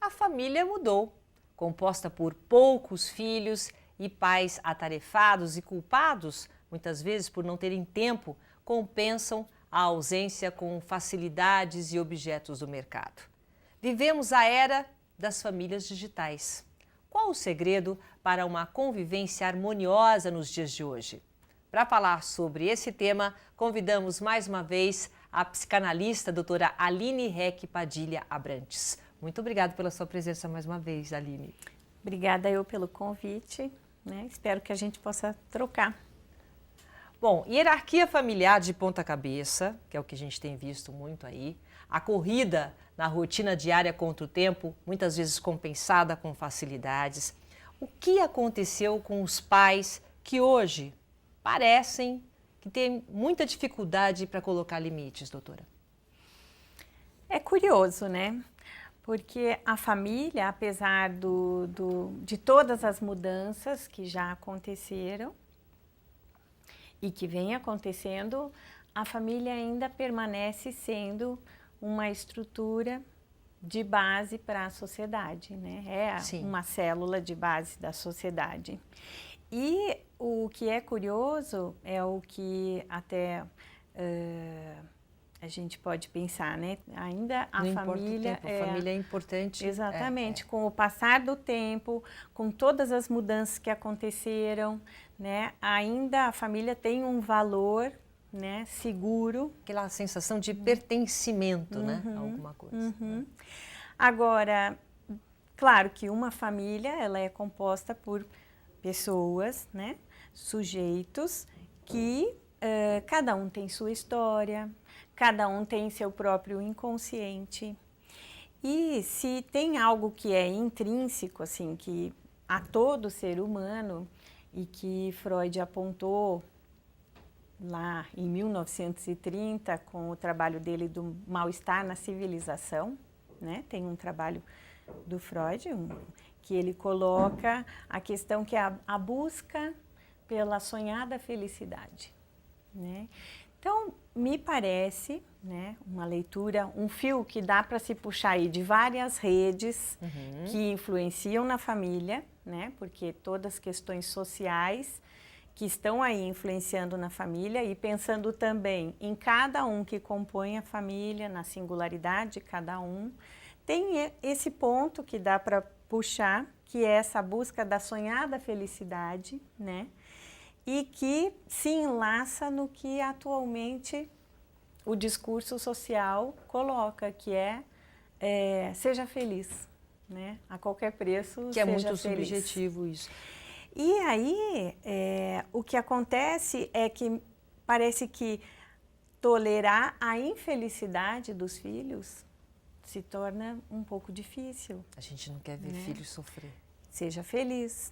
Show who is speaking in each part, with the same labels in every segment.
Speaker 1: A família mudou, composta por poucos filhos e pais atarefados e culpados, muitas vezes por não terem tempo, compensam a ausência com facilidades e objetos do mercado. Vivemos a era das famílias digitais. Qual o segredo para uma convivência harmoniosa nos dias de hoje? Para falar sobre esse tema, convidamos mais uma vez a psicanalista doutora Aline Reck Padilha Abrantes. Muito obrigada pela sua presença mais uma vez, Aline.
Speaker 2: Obrigada eu pelo convite, Espero que a gente possa trocar.
Speaker 1: Bom, hierarquia familiar de ponta cabeça, que é o que a gente tem visto muito aí, a corrida na rotina diária contra o tempo, muitas vezes compensada com facilidades. O que aconteceu com os pais que hoje parecem que têm muita dificuldade para colocar limites, doutora?
Speaker 2: É curioso, Porque a família, apesar de todas as mudanças que já aconteceram e que vem acontecendo, a família ainda permanece sendo uma estrutura de base para a sociedade,
Speaker 1: Sim.
Speaker 2: uma célula de base da sociedade. E o que é curioso é o que até a gente pode pensar, Ainda a família
Speaker 1: a família é importante.
Speaker 2: Exatamente. Com o passar do tempo, com todas as mudanças que aconteceram, ainda a família tem um valor, seguro.
Speaker 1: Aquela sensação de pertencimento, a alguma coisa.
Speaker 2: Agora, claro que uma família, ela é composta por pessoas, sujeitos que cada um tem sua história, cada um tem seu próprio inconsciente. E se tem algo que é intrínseco, assim, que a todo ser humano, e que Freud apontou lá em 1930 com o trabalho dele do mal-estar na civilização, Tem um trabalho do Freud que ele coloca a questão que é a busca pela sonhada felicidade, Então, me parece, uma leitura, um fio que dá para se puxar aí de várias redes que influenciam na família, Porque todas as questões sociais que estão aí influenciando na família e pensando também em cada um que compõe a família, na singularidade de cada um, tem esse ponto que dá para puxar, que é essa busca da sonhada felicidade, E que se enlaça no que atualmente o discurso social coloca, que é seja feliz, A qualquer preço,
Speaker 1: que é muito
Speaker 2: feliz.
Speaker 1: subjetivo isso.
Speaker 2: E aí, o que acontece é que parece que tolerar a infelicidade dos filhos se torna um pouco difícil.
Speaker 1: A gente não quer ver filhos sofrer.
Speaker 2: Seja feliz,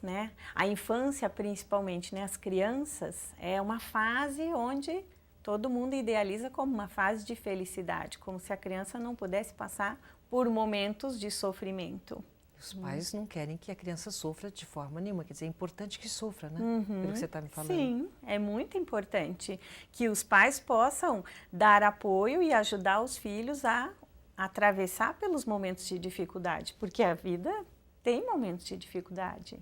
Speaker 2: A infância, principalmente, as crianças, é uma fase onde todo mundo idealiza como uma fase de felicidade, como se a criança não pudesse passar por momentos de sofrimento.
Speaker 1: Os pais não querem que a criança sofra de forma nenhuma, quer dizer, é importante que sofra, Pelo que você está me falando.
Speaker 2: Sim, é muito importante que os pais possam dar apoio e ajudar os filhos a atravessar pelos momentos de dificuldade, porque a vida tem momentos de dificuldade,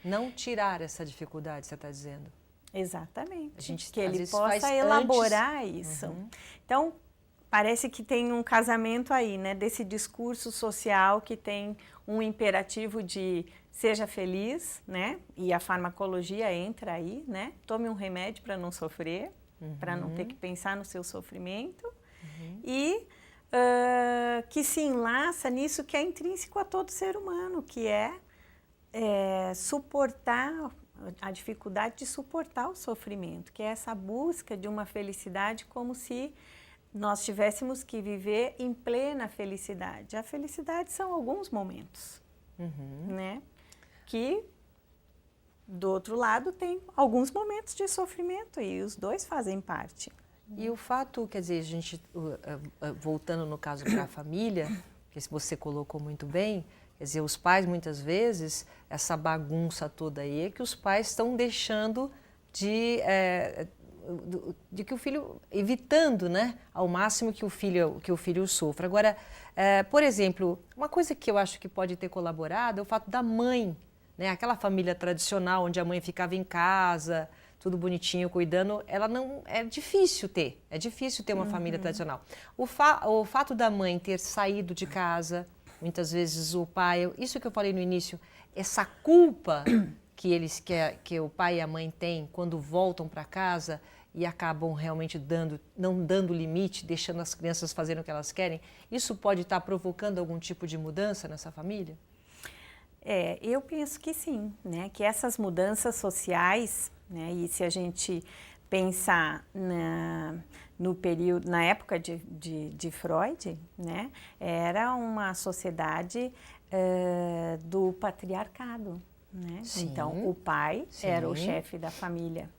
Speaker 1: Não tirar essa dificuldade, você está dizendo.
Speaker 2: Exatamente, que ele possa elaborar isso. Então, parece que tem um casamento aí, desse discurso social que tem um imperativo de seja feliz, E a farmacologia entra aí, Tome um remédio para não sofrer, para não ter que pensar no seu sofrimento. E que se enlaça nisso que é intrínseco a todo ser humano, que é suportar a dificuldade de suportar o sofrimento, que é essa busca de uma felicidade como se nós tivéssemos que viver em plena felicidade. A felicidade são alguns momentos, Que, do outro lado, tem alguns momentos de sofrimento e os dois fazem parte.
Speaker 1: E o fato, quer dizer, a gente, voltando no caso para a família, que você colocou muito bem, quer dizer, os pais muitas vezes, essa bagunça toda aí, é que os pais estão deixando de de que o filho, evitando, né, ao máximo que o filho sofra. Agora, por exemplo, uma coisa que eu acho que pode ter colaborado é o fato da mãe, né, aquela família tradicional onde a mãe ficava em casa, tudo bonitinho, cuidando, ela não, é difícil ter uma família tradicional. O fato da mãe ter saído de casa, muitas vezes o pai, isso que eu falei no início, essa culpa que o pai e a mãe têm quando voltam para casa e acabam realmente não dando limite, deixando as crianças fazerem o que elas querem, isso pode estar provocando algum tipo de mudança nessa família?
Speaker 2: Eu penso que sim, né? Que essas mudanças sociais, né? E se a gente pensar no período, na época de Freud, né? Era uma sociedade do patriarcado, né?
Speaker 1: Sim,
Speaker 2: então, o pai era o chefe da família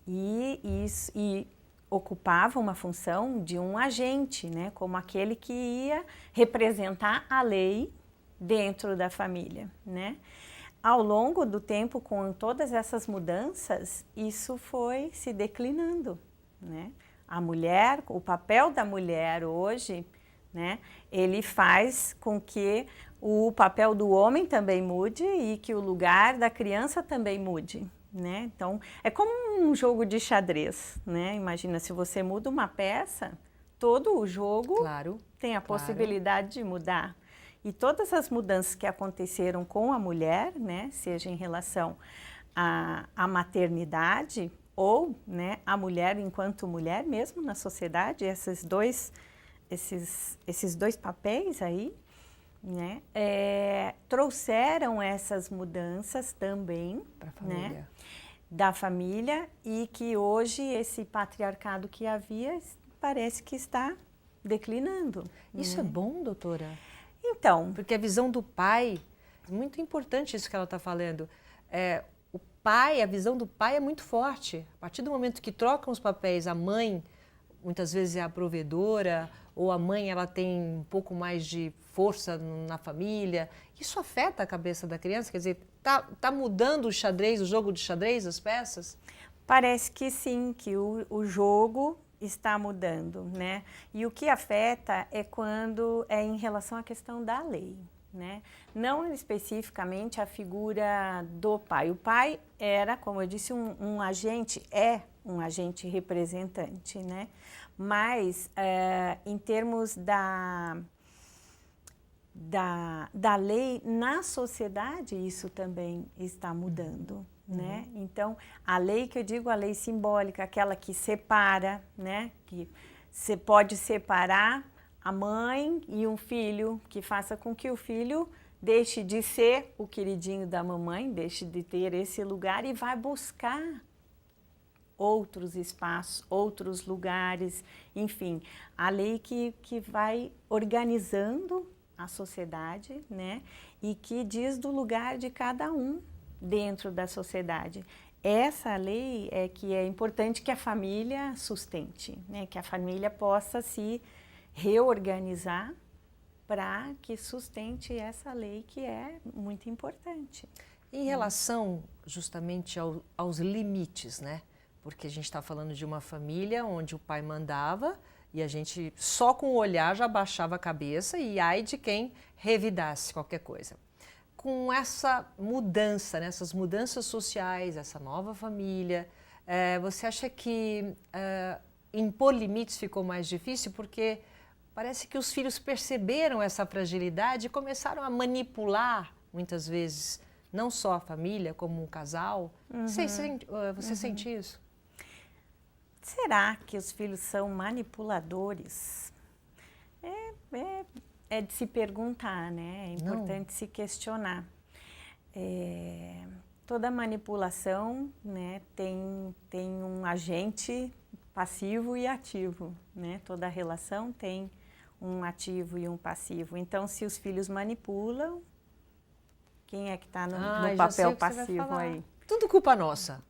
Speaker 2: e ocupava uma função de um agente, né? Como aquele que ia representar a lei dentro da família, né? Ao longo do tempo, com todas essas mudanças, isso foi se declinando, né? A mulher, o papel da mulher hoje, né? Ele faz com que o papel do homem também mude e que o lugar da criança também mude, né? Então, é como um jogo de xadrez, né? Imagina, se você muda uma peça, todo o jogo tem a possibilidade de mudar. E todas as mudanças que aconteceram com a mulher, né, seja em relação à maternidade ou, né, a mulher enquanto mulher mesmo na sociedade, esses dois papéis aí, né, trouxeram essas mudanças também, né, da família, e que hoje esse patriarcado que havia parece que está declinando.
Speaker 1: Isso é bom, doutora?
Speaker 2: Então,
Speaker 1: porque a visão do pai, é muito importante isso que ela está falando. A visão do pai é muito forte. A partir do momento que trocam os papéis, a mãe muitas vezes é a provedora, ou a mãe ela tem um pouco mais de força na família. Isso afeta a cabeça da criança? Quer dizer, tá mudando o xadrez, o jogo de xadrez, as peças?
Speaker 2: Parece que sim, que o jogo está mudando, né? E o que afeta é quando é em relação à questão da lei, né? Não especificamente a figura do pai. O pai era, como eu disse, um agente representante, né? Mas em termos da lei na sociedade, isso também está mudando. Né? Então, a lei que eu digo, a lei simbólica, aquela que separa, né? Que você pode separar a mãe e um filho, que faça com que o filho deixe de ser o queridinho da mamãe, deixe de ter esse lugar e vá buscar outros espaços, outros lugares, enfim, a lei que vai organizando a sociedade, né? E que diz do lugar de cada um dentro da sociedade. Essa lei é que é importante que a família sustente, né? Que a família possa se reorganizar para que sustente essa lei que é muito importante.
Speaker 1: Em relação justamente aos limites, né? Porque a gente está falando de uma família onde o pai mandava e a gente só com o olhar já baixava a cabeça e ai de quem revidasse qualquer coisa. Com essa mudança, né, essas mudanças sociais, essa nova família, você acha que impor limites ficou mais difícil? Porque parece que os filhos perceberam essa fragilidade e começaram a manipular, muitas vezes, não só a família, como um casal. Você sente isso?
Speaker 2: Será que os filhos são manipuladores? É de se perguntar, né? É importante se questionar. Toda manipulação, né, tem um agente passivo e ativo, né? Toda relação tem um ativo e um passivo. Então, se os filhos manipulam, quem é que está no papel passivo aí?
Speaker 1: Tudo culpa nossa.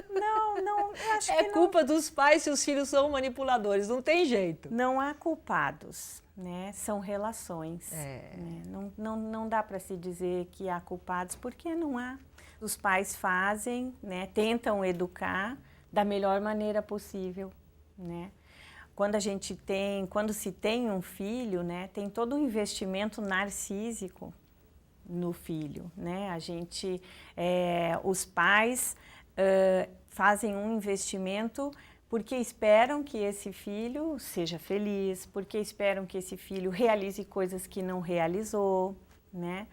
Speaker 2: Não, eu acho que
Speaker 1: é culpa dos pais se os filhos são manipuladores, não tem jeito.
Speaker 2: Não há culpados, né? São relações. Né? Não dá para se dizer que há culpados, porque não há. Os pais fazem, né? Tentam educar, da melhor maneira possível, né? Quando se tem um filho, né, tem todo um investimento narcísico no filho, né? Os pais fazem um investimento porque esperam que esse filho seja feliz, porque esperam que esse filho realize coisas que não realizou, né?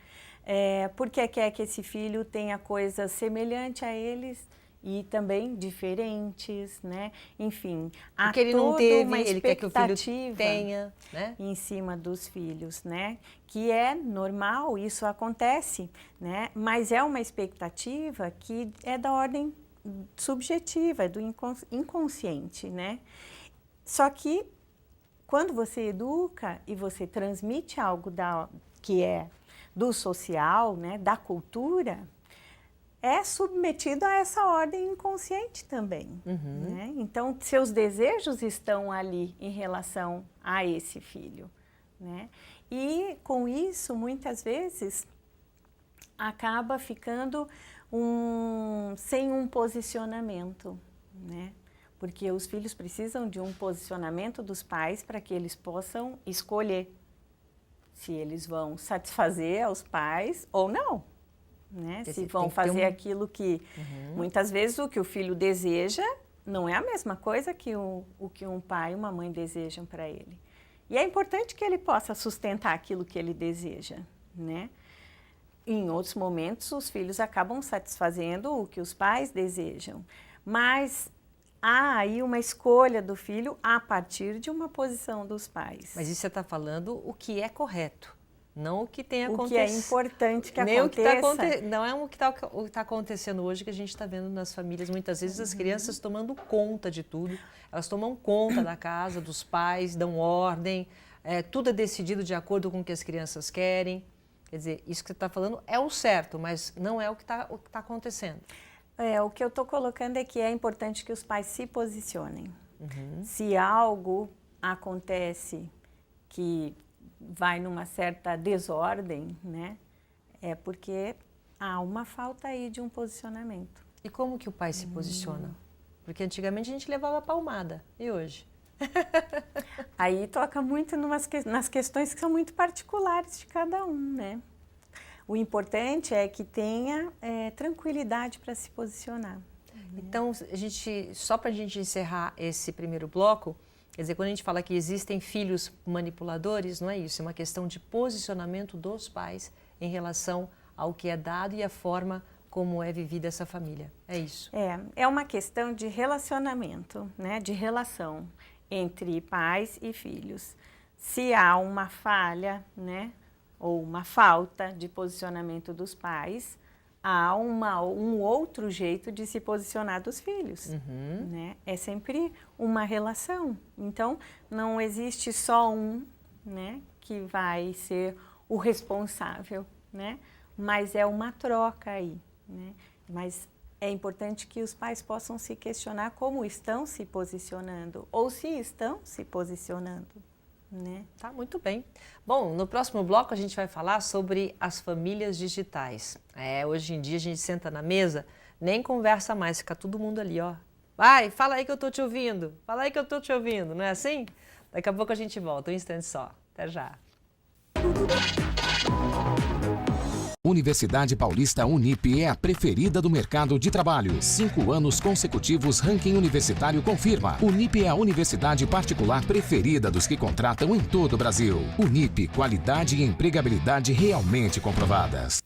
Speaker 2: Porque quer que esse filho tenha coisas semelhantes a eles e também diferentes, né? Enfim, há
Speaker 1: porque ele não
Speaker 2: toda
Speaker 1: teve,
Speaker 2: uma
Speaker 1: ele quer que o filho
Speaker 2: expectativa
Speaker 1: tenha, né?
Speaker 2: em cima dos filhos, né? Que é normal, isso acontece, né? Mas é uma expectativa que é da ordem subjetiva, é do inconsciente, né? Só que quando você educa e você transmite algo que é do social, né, da cultura, é submetido a essa ordem inconsciente também. Né? Então, seus desejos estão ali em relação a esse filho. Né? E com isso, muitas vezes, acaba ficando sem um posicionamento, né? Porque os filhos precisam de um posicionamento dos pais para que eles possam escolher se eles vão satisfazer aos pais ou não. Né? Se vão fazer aquilo que, muitas vezes, o que o filho deseja não é a mesma coisa que o que um pai e uma mãe desejam para ele. E é importante que ele possa sustentar aquilo que ele deseja, né? Em outros momentos, os filhos acabam satisfazendo o que os pais desejam, mas há aí uma escolha do filho a partir de uma posição dos pais.
Speaker 1: Mas isso você está falando o que é correto, não o que tem acontecido.
Speaker 2: O que é importante que
Speaker 1: nem
Speaker 2: aconteça.
Speaker 1: Não é o que está acontecendo hoje que a gente está vendo nas famílias. Muitas vezes as crianças tomando conta de tudo, elas tomam conta da casa, dos pais, dão ordem, tudo é decidido de acordo com o que as crianças querem. Quer dizer, isso que você está falando é o certo, mas não é o que está acontecendo.
Speaker 2: O que eu estou colocando é que é importante que os pais se posicionem. Se algo acontece que vai numa certa desordem, né, é porque há uma falta aí de um posicionamento.
Speaker 1: E como que o pai se posiciona? Porque antigamente a gente levava palmada, e hoje?
Speaker 2: Aí toca muito nas questões que são muito particulares de cada um, né? O importante é que tenha tranquilidade para se posicionar.
Speaker 1: Então, só para a gente encerrar esse primeiro bloco, quer dizer, quando a gente fala que existem filhos manipuladores, não é isso, é uma questão de posicionamento dos pais em relação ao que é dado e a forma como é vivida essa família, é isso?
Speaker 2: É uma questão de relacionamento, né, de relação entre pais e filhos. Se há uma falha, né, ou uma falta de posicionamento dos pais, há um outro jeito de se posicionar dos filhos. Né? É sempre uma relação. Então, não existe só um, né, que vai ser o responsável, né? Mas é uma troca aí. Né? Mas é importante que os pais possam se questionar como estão se posicionando ou se estão se posicionando. Né?
Speaker 1: Tá, muito bem. Bom, no próximo bloco a gente vai falar sobre as famílias digitais. Hoje em dia a gente senta na mesa, nem conversa mais, fica todo mundo ali, ó. Vai, fala aí que eu tô te ouvindo, fala aí que eu tô te ouvindo, não é assim? Daqui a pouco a gente volta, um instante só. Até já.
Speaker 3: Universidade Paulista Unip é a preferida do mercado de trabalho. 5 anos consecutivos, ranking universitário confirma. Unip é a universidade particular preferida dos que contratam em todo o Brasil. Unip, qualidade e empregabilidade realmente comprovadas.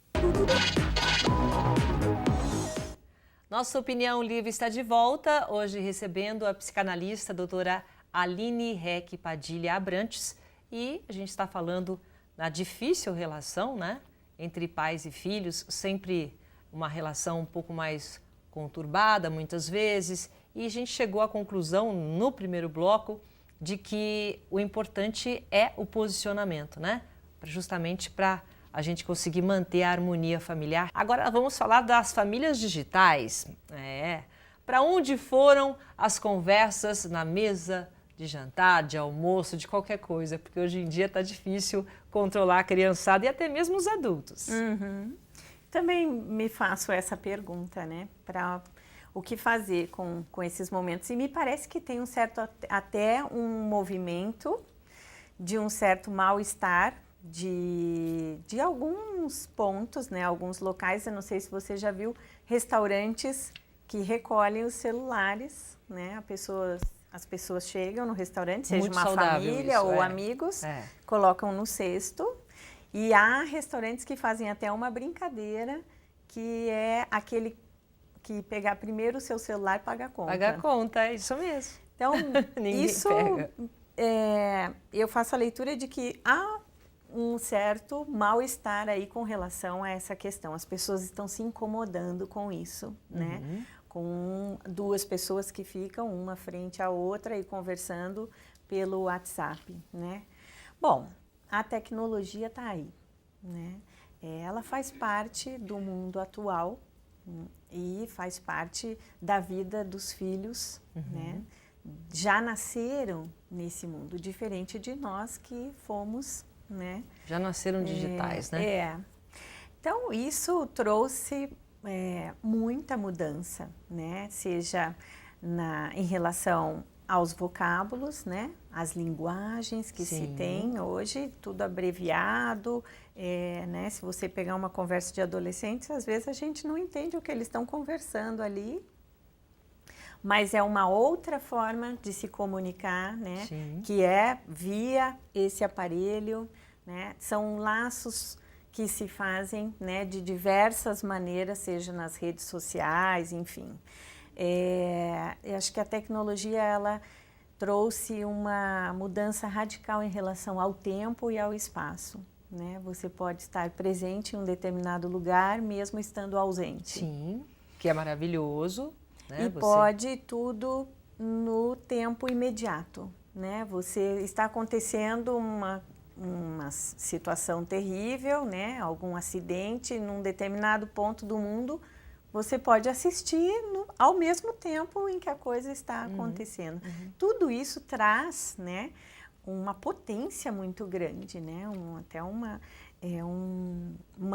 Speaker 1: Nossa Opinião Livre está de volta, hoje recebendo a psicanalista a doutora Aline Reck Padilha Abrantes. E a gente está falando da difícil relação, né? Entre pais e filhos, sempre uma relação um pouco mais conturbada, muitas vezes, e a gente chegou à conclusão, no primeiro bloco, de que o importante é o posicionamento, né? Justamente para a gente conseguir manter a harmonia familiar. Agora vamos falar das famílias digitais. Para onde foram as conversas na mesa de jantar, de almoço, de qualquer coisa, porque hoje em dia está difícil controlar a criançada e até mesmo os adultos.
Speaker 2: Também me faço essa pergunta, né? o que fazer com esses momentos. E me parece que tem um certo, até um movimento de um certo mal-estar de alguns pontos, né, alguns locais. Eu não sei se você já viu restaurantes que recolhem os celulares, né, as pessoas chegam no restaurante, seja
Speaker 1: Muito
Speaker 2: uma família
Speaker 1: isso,
Speaker 2: ou amigos, colocam no cesto. E há restaurantes que fazem até uma brincadeira, que é aquele que pegar primeiro o seu celular e paga a conta.
Speaker 1: Paga a conta, é isso mesmo.
Speaker 2: Então, isso
Speaker 1: pega.
Speaker 2: Eu faço a leitura de que há um certo mal-estar aí com relação a essa questão. As pessoas estão se incomodando com isso, né? Com duas pessoas que ficam uma frente à outra e conversando pelo WhatsApp, né? Bom, a tecnologia está aí, né? Ela faz parte do mundo atual e faz parte da vida dos filhos, né? Já nasceram nesse mundo, diferente de nós que fomos, né?
Speaker 1: Já nasceram digitais, né?
Speaker 2: Então, isso trouxe muita mudança, né? Seja em relação aos vocábulos, né? As linguagens que se tem hoje, tudo abreviado, né? Se você pegar uma conversa de adolescentes, às vezes a gente não entende o que eles estão conversando ali, mas é uma outra forma de se comunicar, né?
Speaker 1: Sim.
Speaker 2: Que é via esse aparelho, né? São laços que se fazem, né, de diversas maneiras, seja nas redes sociais, enfim. Eu acho que a tecnologia, ela trouxe uma mudança radical em relação ao tempo e ao espaço, né? Você pode estar presente em um determinado lugar, mesmo estando ausente.
Speaker 1: Sim, que é maravilhoso, né?
Speaker 2: E pode tudo no tempo imediato, né? Você está acontecendo uma situação terrível, né? Algum acidente num determinado ponto do mundo, você pode assistir ao mesmo tempo em que a coisa está acontecendo. Tudo isso traz, né, uma potência muito grande, né? Até uma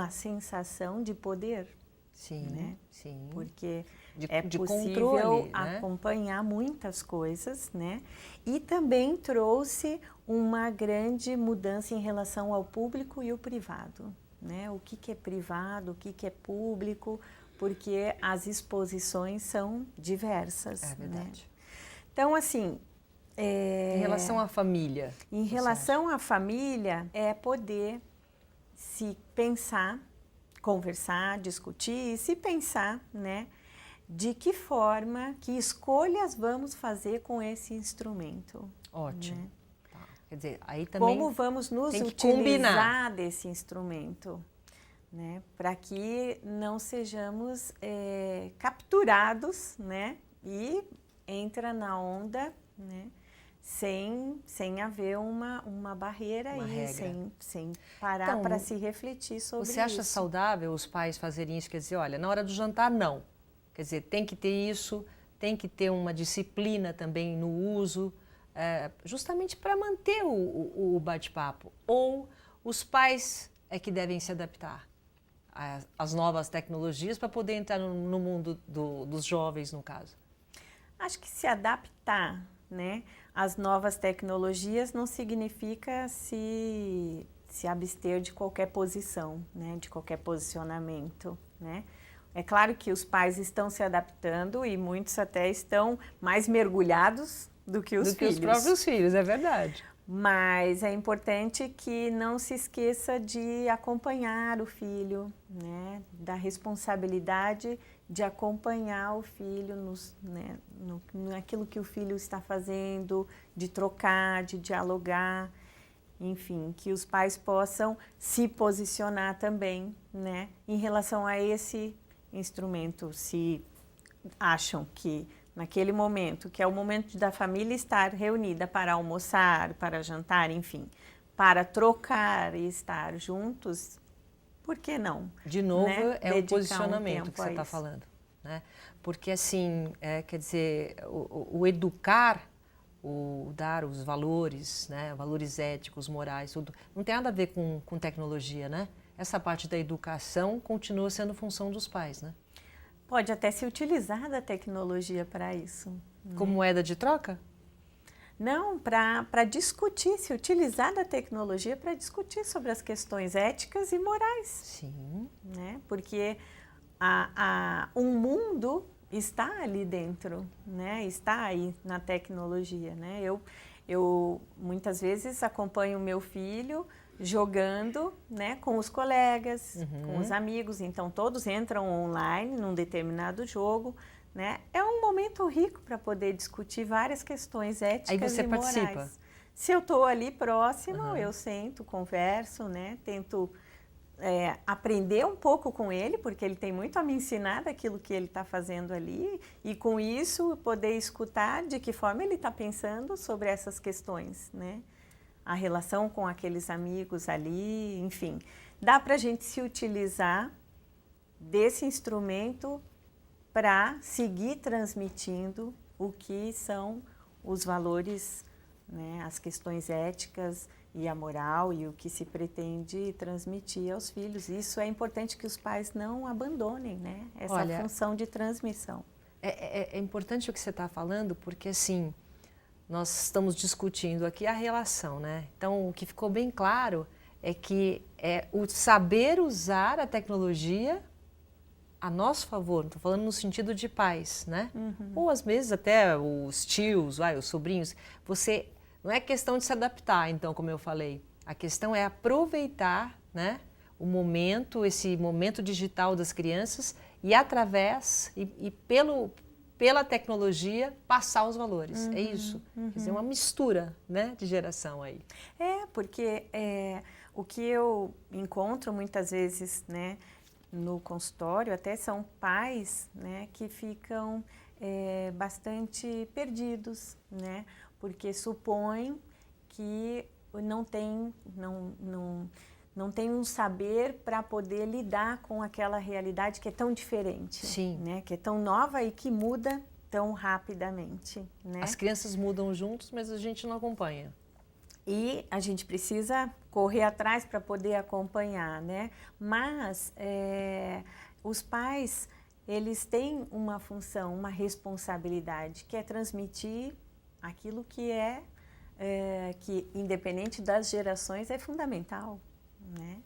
Speaker 2: sensação de poder.
Speaker 1: Sim,
Speaker 2: né?
Speaker 1: sim.
Speaker 2: Porque
Speaker 1: de
Speaker 2: possível
Speaker 1: controle, né?
Speaker 2: acompanhar muitas coisas, né? E também trouxe uma grande mudança em relação ao público e o privado, né? O que é privado, o que é público, porque as exposições são diversas.
Speaker 1: É verdade.
Speaker 2: Né? Então, assim...
Speaker 1: Em relação à família.
Speaker 2: Em relação à família, é poder se pensar, conversar, discutir e se pensar, né? De que forma, que escolhas vamos fazer com esse instrumento.
Speaker 1: Ótimo.
Speaker 2: Né?
Speaker 1: Tá. Quer dizer, aí também
Speaker 2: como vamos nos
Speaker 1: tem que
Speaker 2: utilizar
Speaker 1: combinar
Speaker 2: desse instrumento, né? Para que não sejamos capturados, né? E entra na onda, né? Sem haver uma barreira
Speaker 1: Uma
Speaker 2: aí,
Speaker 1: regra.
Speaker 2: sem parar
Speaker 1: Então,
Speaker 2: para se refletir sobre isso.
Speaker 1: Você acha saudável os pais fazerem isso? Quer dizer, olha, na hora do jantar, não. Quer dizer, tem que ter isso, tem que ter uma disciplina também no uso, justamente para manter o bate-papo. Ou os pais é que devem se adaptar às novas tecnologias para poder entrar no mundo dos jovens, no caso?
Speaker 2: Acho que se adaptar, né, às novas tecnologias não significa se abster de qualquer posição, né, de qualquer posicionamento, né? É claro que os pais estão se adaptando e muitos até estão mais mergulhados do que os filhos.
Speaker 1: Do que os próprios filhos, é verdade.
Speaker 2: Mas é importante que não se esqueça de acompanhar o filho, né? Da responsabilidade de acompanhar o filho naquilo que o filho está fazendo, de trocar, de dialogar, enfim, que os pais possam se posicionar também, né? Em relação a esse instrumento, se acham que naquele momento, que é o momento da família estar reunida para almoçar, para jantar, enfim, para trocar e estar juntos, por que não?
Speaker 1: De novo,
Speaker 2: né?
Speaker 1: é o posicionamento que você está
Speaker 2: isso.
Speaker 1: falando. Né? Porque, assim, quer dizer, o educar, o dar os valores, né? Valores éticos, morais, tudo, não tem nada a ver com tecnologia, né? Essa parte da educação continua sendo função dos pais, né?
Speaker 2: Pode até se utilizar da tecnologia para isso.
Speaker 1: Como moeda de troca?
Speaker 2: Não, para discutir, se utilizar da tecnologia para discutir sobre as questões éticas e morais.
Speaker 1: Sim.
Speaker 2: Né? Porque um mundo está ali dentro, né? Está aí na tecnologia. Né? Eu muitas vezes acompanho o meu filho jogando, né, com os colegas, com os amigos, então todos entram online num determinado jogo, né? É um momento rico para poder discutir várias questões éticas
Speaker 1: Aí você
Speaker 2: e morais.
Speaker 1: participa?
Speaker 2: Se eu estou ali próximo, eu sento, converso, né? Tento aprender um pouco com ele, porque ele tem muito a me ensinar daquilo que ele está fazendo ali, e com isso poder escutar de que forma ele está pensando sobre essas questões, né? A relação com aqueles amigos ali, enfim. Dá para a gente se utilizar desse instrumento para seguir transmitindo o que são os valores, né, as questões éticas e a moral e o que se pretende transmitir aos filhos. Isso é importante que os pais não abandonem, né, essa função de transmissão.
Speaker 1: É importante o que você está falando, porque assim, nós estamos discutindo aqui a relação, né? Então, o que ficou bem claro é que o saber usar a tecnologia a nosso favor, estou falando no sentido de pais, né? Ou às vezes até os tios, os sobrinhos. Você, não é questão de se adaptar, então, como eu falei. A questão é aproveitar, né, o momento, esse momento digital das crianças e através e pela tecnologia passar os valores. É isso. Quer dizer, uma mistura, né, de geração aí.
Speaker 2: Porque o que eu encontro muitas vezes, né, no consultório, até são pais, né, que ficam bastante perdidos, né, porque supõem que não tem um saber para poder lidar com aquela realidade que é tão diferente,
Speaker 1: Sim.
Speaker 2: Né, que é tão nova e que muda tão rapidamente. Né?
Speaker 1: As crianças mudam juntos, mas a gente não acompanha.
Speaker 2: E a gente precisa correr atrás para poder acompanhar, né? Mas os pais, eles têm uma função, uma responsabilidade, que é transmitir aquilo que que independente das gerações, é fundamental, né?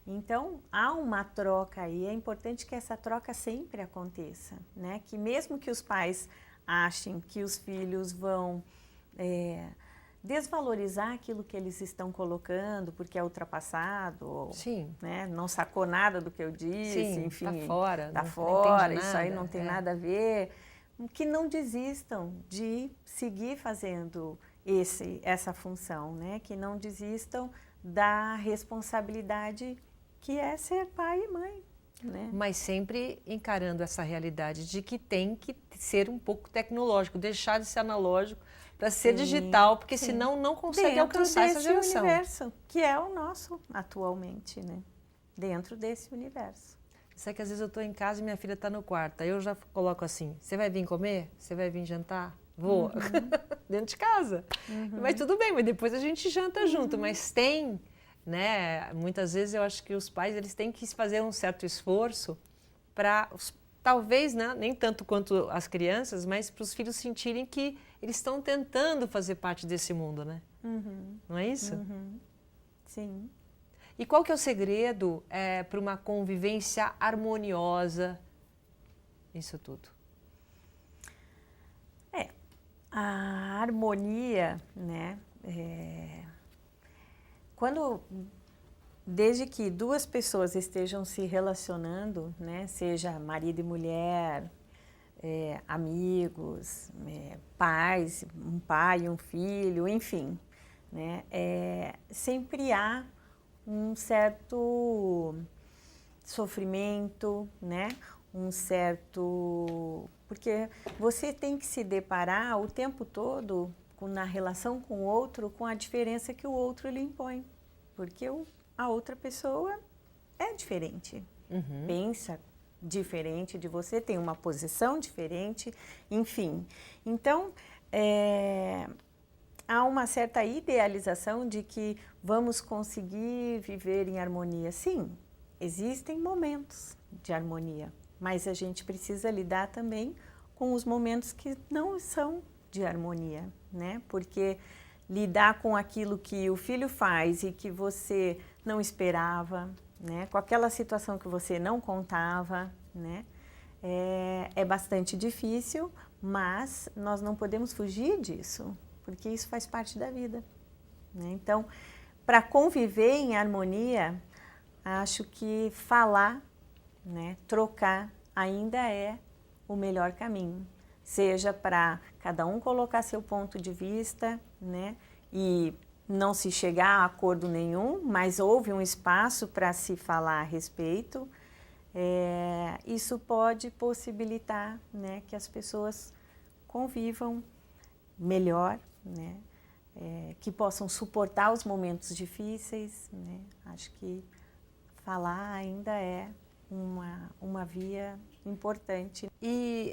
Speaker 2: Então, há uma troca aí, é importante que essa troca sempre aconteça, né? Que mesmo que os pais achem que os filhos vão desvalorizar aquilo que eles estão colocando porque é ultrapassado, ou,
Speaker 1: Sim.
Speaker 2: Né, não sacou nada do que eu disse,
Speaker 1: Sim,
Speaker 2: enfim,
Speaker 1: tá fora,
Speaker 2: tá
Speaker 1: não
Speaker 2: fora,
Speaker 1: entende
Speaker 2: isso aí
Speaker 1: nada,
Speaker 2: não tem nada a ver, que não desistam de seguir fazendo essa função, né, que não desistam da responsabilidade que é ser pai e mãe. Né?
Speaker 1: Mas sempre encarando essa realidade de que tem que ser um pouco tecnológico, deixar de ser analógico para ser digital, porque senão não consegue alcançar essa geração.
Speaker 2: Dentro desse universo, que é o nosso atualmente, né? Dentro desse universo.
Speaker 1: Sabe que às vezes eu estou em casa e minha filha está no quarto, aí eu já coloco assim, você vai vir comer? Você vai vir jantar? Vou. Dentro de casa. Mas tudo bem, mas depois a gente janta junto, mas tem... Né? Muitas vezes eu acho que os pais eles têm que fazer um certo esforço para, talvez, né, nem tanto quanto as crianças, mas para os filhos sentirem que eles estão tentando fazer parte desse mundo, né? Não é isso?
Speaker 2: Sim.
Speaker 1: E qual que é o segredo para uma convivência harmoniosa nisso tudo?
Speaker 2: A harmonia, né? Desde que duas pessoas estejam se relacionando, né, seja marido e mulher, amigos, pais, um pai e um filho, enfim, né, sempre há um certo sofrimento, né, porque você tem que se deparar o tempo todo na relação com o outro, com a diferença que o outro lhe impõe. Porque a outra pessoa é diferente, pensa diferente de você, tem uma posição diferente, enfim. Então, há uma certa idealização de que vamos conseguir viver em harmonia. Sim, existem momentos de harmonia, mas a gente precisa lidar também com os momentos que não são de harmonia, né? Porque lidar com aquilo que o filho faz e que você não esperava, né? Com aquela situação que você não contava, né? É bastante difícil, mas nós não podemos fugir disso, porque isso faz parte da vida, né? Então, para conviver em harmonia, acho que falar, né, trocar ainda é o melhor caminho. Seja para cada um colocar seu ponto de vista, né, e não se chegar a acordo nenhum, mas houve um espaço para se falar a respeito. Isso pode possibilitar, né, que as pessoas convivam melhor, né, que possam suportar os momentos difíceis, né? Acho que falar ainda é uma via importante.
Speaker 1: E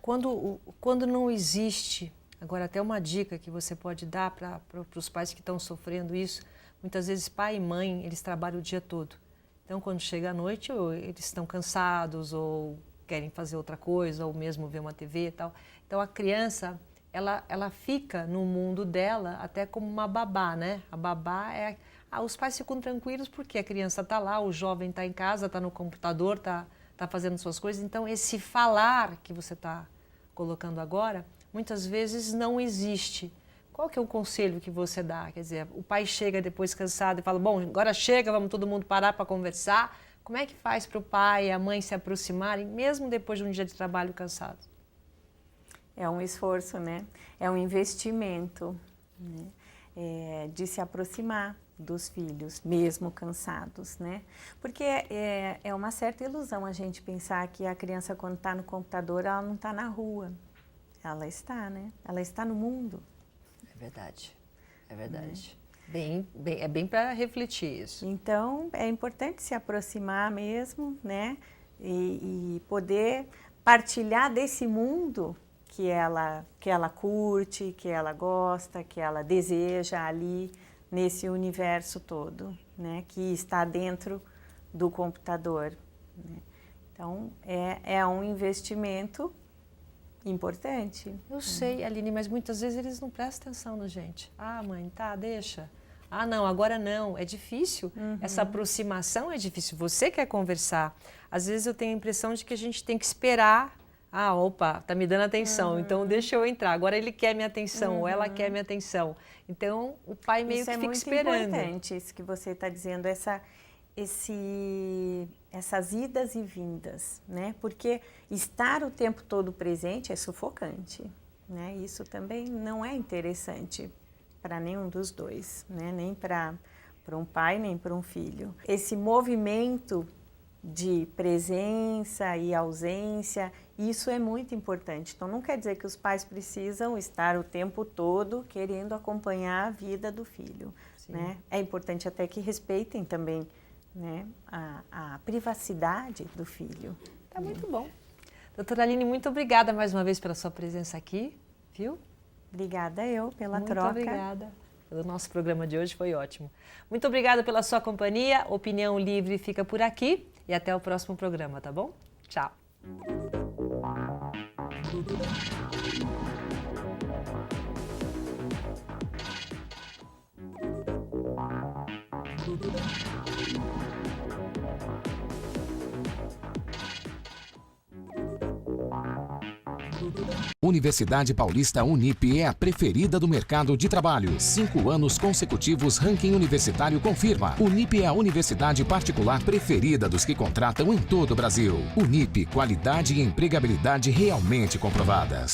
Speaker 1: quando não existe, agora até uma dica que você pode dar para os pais que estão sofrendo isso, muitas vezes pai e mãe, eles trabalham o dia todo. Então, quando chega a noite, ou eles estão cansados, ou querem fazer outra coisa, ou mesmo ver uma TV e tal. Então, a criança, ela fica no mundo dela até como uma babá, né? A babá os pais ficam tranquilos porque a criança está lá, o jovem está em casa, está no computador, está fazendo suas coisas. Então, esse falar que você está colocando agora, muitas vezes não existe. Qual que é o conselho que você dá? Quer dizer, o pai chega depois cansado e fala, bom, agora chega, vamos todo mundo parar para conversar. Como é que faz para o pai e a mãe se aproximarem, mesmo depois de um dia de trabalho cansado?
Speaker 2: É um esforço, né? É um investimento, né? De se aproximar dos filhos, mesmo cansados, né? Porque é uma certa ilusão a gente pensar que a criança, quando está no computador, ela não está na rua. Ela está, né? Ela está no mundo.
Speaker 1: É verdade, é verdade. É bem para refletir isso.
Speaker 2: Então, é importante se aproximar mesmo, né? E poder partilhar desse mundo que ela curte, que ela gosta, que ela deseja ali nesse universo todo, né? Que está dentro do computador, né? Então, é um investimento importante.
Speaker 1: Eu sei, Aline, mas muitas vezes eles não prestam atenção na gente. Ah, mãe, tá, deixa. Ah, não, agora não. É difícil. Essa aproximação é difícil. Você quer conversar. Às vezes eu tenho a impressão de que a gente tem que esperar. Ah, opa, tá me dando atenção, então deixa eu entrar. Agora ele quer minha atenção, ou ela quer minha atenção. Então, o pai meio que fica esperando.
Speaker 2: Isso é muito importante, isso que você está dizendo, essas idas e vindas, né? Porque estar o tempo todo presente é sufocante, né? Isso também não é interessante para nenhum dos dois, né? Nem para um pai, nem para um filho. Esse movimento de presença e ausência, isso é muito importante. Então, não quer dizer que os pais precisam estar o tempo todo querendo acompanhar a vida do filho, né? É importante até que respeitem também, né, a privacidade do filho.
Speaker 1: Tá muito bom. Doutora Aline, muito obrigada mais uma vez pela sua presença aqui, viu?
Speaker 2: Obrigada eu pela troca.
Speaker 1: Muito obrigada. O nosso programa de hoje foi ótimo. Muito obrigada pela sua companhia. Opinião Livre fica por aqui e até o próximo programa, tá bom? Tchau.
Speaker 3: Universidade Paulista Unip é a preferida do mercado de trabalho. 5 anos consecutivos, ranking universitário confirma. Unip é a universidade particular preferida dos que contratam em todo o Brasil. Unip, qualidade e empregabilidade realmente comprovadas.